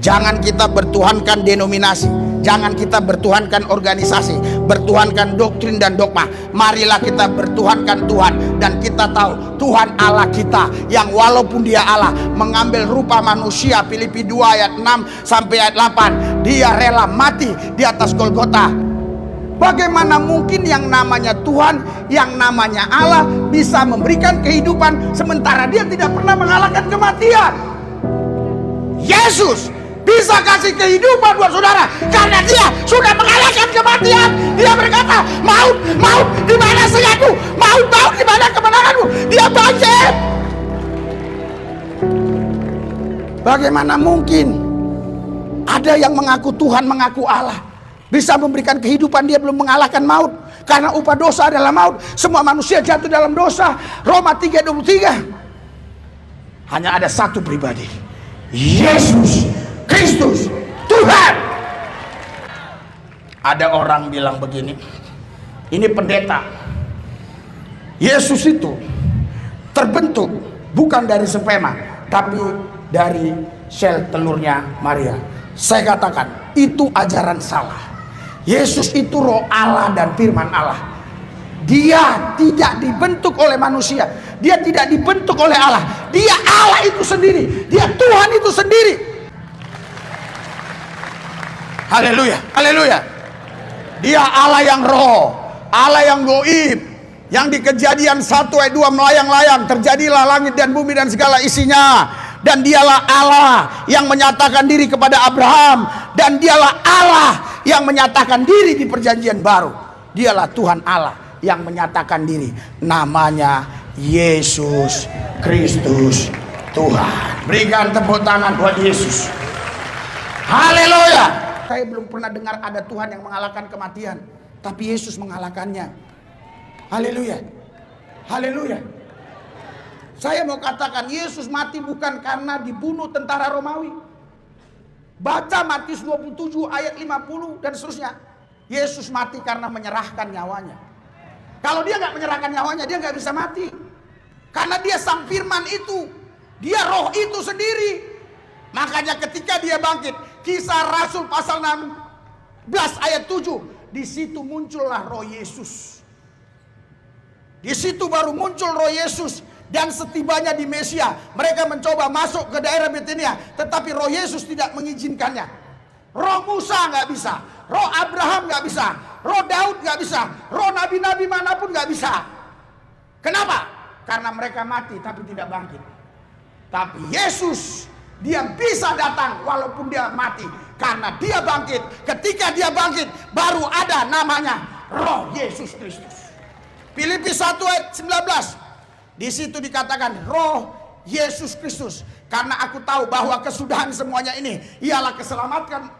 Jangan kita bertuhankan denominasi, jangan kita bertuhankan organisasi, bertuhankan doktrin dan dogma. Marilah kita bertuhankan Tuhan, dan kita tahu Tuhan Allah kita yang walaupun dia Allah mengambil rupa manusia. Filipi 2 ayat 6 sampai ayat 8. Dia rela mati di atas Golgota. Bagaimana mungkin yang namanya Tuhan, yang namanya Allah bisa memberikan kehidupan sementara dia tidak pernah mengalahkan kematian? Yesus bisa kasih kehidupan buat saudara karena dia sudah mengalahkan kematian. Dia berkata, maut, maut, di mana sengatmu? Maut, maut, di mana kemenanganmu? Dia bangkit. Bagaimana mungkin ada yang mengaku Tuhan, mengaku Allah, bisa memberikan kehidupan, dia belum mengalahkan maut? Karena upah dosa adalah maut. Semua manusia jatuh dalam dosa. Roma 3:23. Hanya ada satu pribadi, Yesus Kristus Tuhan. Ada orang bilang begini, ini pendeta, Yesus itu terbentuk bukan dari sperma, tapi dari sel telurnya Maria. Saya katakan itu ajaran salah. Yesus itu roh Allah dan firman Allah. Dia tidak dibentuk oleh manusia, dia tidak dibentuk oleh Allah. Dia Allah itu sendiri, dia Tuhan itu sendiri. Haleluya, haleluya. Dia Allah yang roh, Allah yang goib, yang di Kejadian 1 ayat 2 melayang-layang, terjadilah langit dan bumi dan segala isinya. Dan dialah Allah yang menyatakan diri kepada Abraham, dan dialah Allah yang menyatakan diri di perjanjian baru. Dialah Tuhan Allah yang menyatakan diri, namanya Yesus Kristus Tuhan. Berikan tepuk tangan buat Yesus. Haleluya. Saya belum pernah dengar ada Tuhan yang mengalahkan kematian, tapi Yesus mengalahkannya. Haleluya, haleluya. Saya mau katakan, Yesus mati bukan karena dibunuh tentara Romawi. Baca Matius 27 ayat 50 dan seterusnya. Yesus mati karena menyerahkan nyawanya. Kalau dia nggak menyerahkan nyawanya, dia nggak bisa mati. Karena dia sang firman itu, dia roh itu sendiri. Makanya ketika dia bangkit, Kisah Rasul pasal 16 ayat 7, di situ muncullah roh Yesus. Di situ baru muncul roh Yesus. Dan setibanya di Mesia, mereka mencoba masuk ke daerah Betania, tetapi roh Yesus tidak mengizinkannya. Roh Musa nggak bisa, roh Abraham nggak bisa, roh Daud nggak bisa, roh nabi-nabi manapun nggak bisa. Kenapa? Karena mereka mati tapi tidak bangkit. Tapi Yesus, dia bisa datang walaupun dia mati, karena dia bangkit. Ketika dia bangkit, baru ada namanya roh Yesus Kristus. Filipi 1 ayat 19. Di situ dikatakan roh Yesus Kristus. Karena aku tahu bahwa kesudahan semuanya ini ialah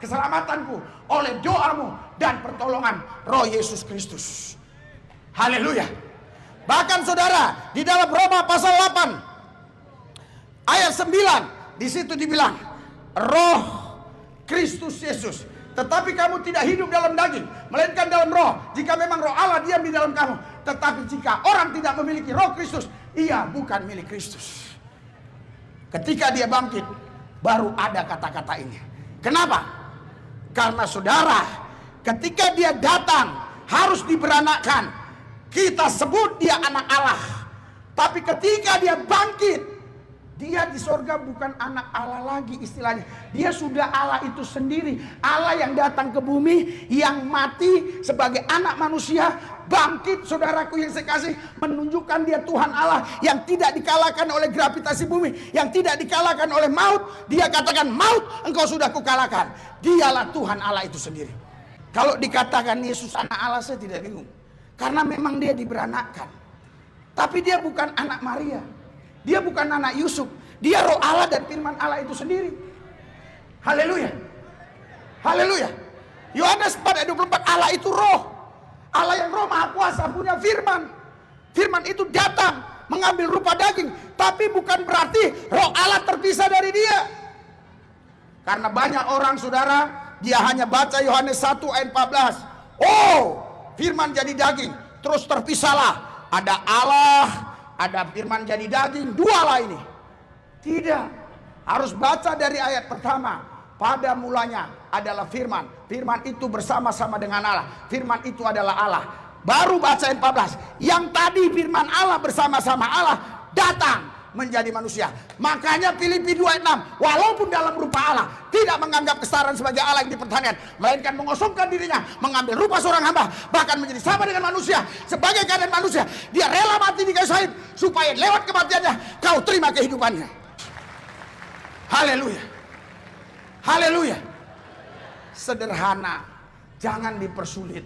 keselamatanku oleh doamu dan pertolongan roh Yesus Kristus. Haleluya. Bahkan saudara, di dalam Roma pasal 8 ayat 9, di situ dibilang roh Kristus Yesus. Tetapi kamu tidak hidup dalam daging, melainkan dalam roh. Jika memang roh Allah diam di dalam kamu. Tetapi jika orang tidak memiliki roh Kristus, ia bukan milik Kristus. Ketika dia bangkit, baru ada kata-kata ini. Kenapa? Karena saudara, ketika dia datang harus diberanakkan. Kita sebut dia anak Allah. Tapi ketika dia bangkit, dia di sorga bukan anak Allah lagi istilahnya. Dia sudah Allah itu sendiri. Allah yang datang ke bumi, yang mati sebagai anak manusia, bangkit, saudaraku yang saya kasih, menunjukkan dia Tuhan Allah yang tidak dikalahkan oleh gravitasi bumi, yang tidak dikalahkan oleh maut. Dia katakan, maut engkau sudah kukalahkan. Dialah Tuhan Allah itu sendiri. Kalau dikatakan Yesus anak Allah, saya tidak bingung. Karena memang dia diberanakkan. Tapi dia bukan anak Maria. Dia bukan anak Yusuf. Dia roh Allah dan firman Allah itu sendiri. Haleluya. Haleluya. Yohanes 4 ayat 24, Allah itu roh. Allah yang roh maha kuasa, punya firman. Firman itu datang mengambil rupa daging. Tapi bukan berarti roh Allah terpisah dari dia. Karena banyak orang saudara, dia hanya baca Yohanes 1 ayat 14. Oh, firman jadi daging. Terus terpisahlah. Ada Allah, ada firman jadi daging, dua lah ini. Tidak. Harus baca dari ayat pertama. pada mulanya adalah firman. Firman itu bersama-sama dengan Allah. Firman itu adalah Allah. Baru baca 14. Yang tadi firman Allah bersama-sama Allah datang menjadi manusia. Makanya Filipi 2:6, walaupun dalam rupa Allah, tidak menganggap kesetaraan sebagai Allah yang dipertahankan, melainkan mengosongkan dirinya, mengambil rupa seorang hamba, bahkan menjadi sama dengan manusia. Sebagai keadaan manusia, dia rela mati di kayu salib supaya lewat kematiannya kau terima kehidupannya. Haleluya. Haleluya. Sederhana, jangan dipersulit,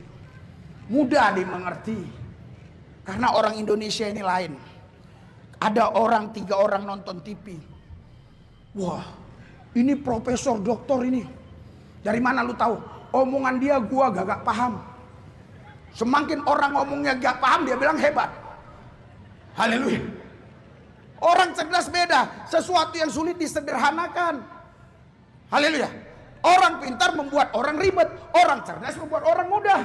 mudah dimengerti. Karena orang Indonesia ini lain. Ada orang 3 orang nonton TV. Wah, ini profesor doktor ini. Dari mana lu tahu? Omongan dia gua gak paham. Semakin orang ngomongnya gak paham, dia bilang hebat. Haleluya. Orang cerdas beda. Sesuatu yang sulit disederhanakan. Haleluya. Orang pintar membuat orang ribet. Orang cerdas membuat orang mudah.